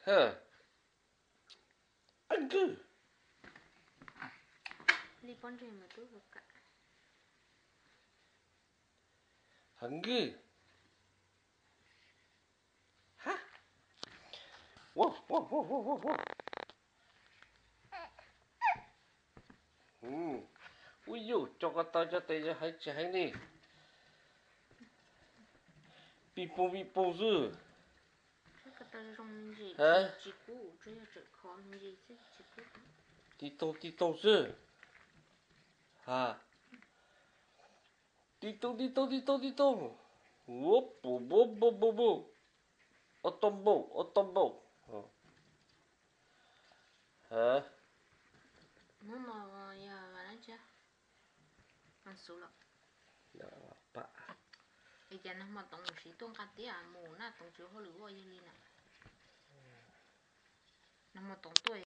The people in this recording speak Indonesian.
Hah. Angge. Lipon rin mo to, buka. Angge. Hah? Wow, wow, wow, wow, wow, wow. Ui dồi, cho con tao cho tay cho hai nè. Pipo dư. Cái tao rong gì, Hả? chỉ cũ, chỉ là chỉ khó gì chứ, chỉ cũ. Tito dư. Hả? Tito. Whoop, bo. Otombo. Hả? Nó mà ya vào đó chứ. Ăn số lắm. Nggak apa. Ikan nama tong si tong kati amu na tong si holu wa yeli na. Nama tong tuaj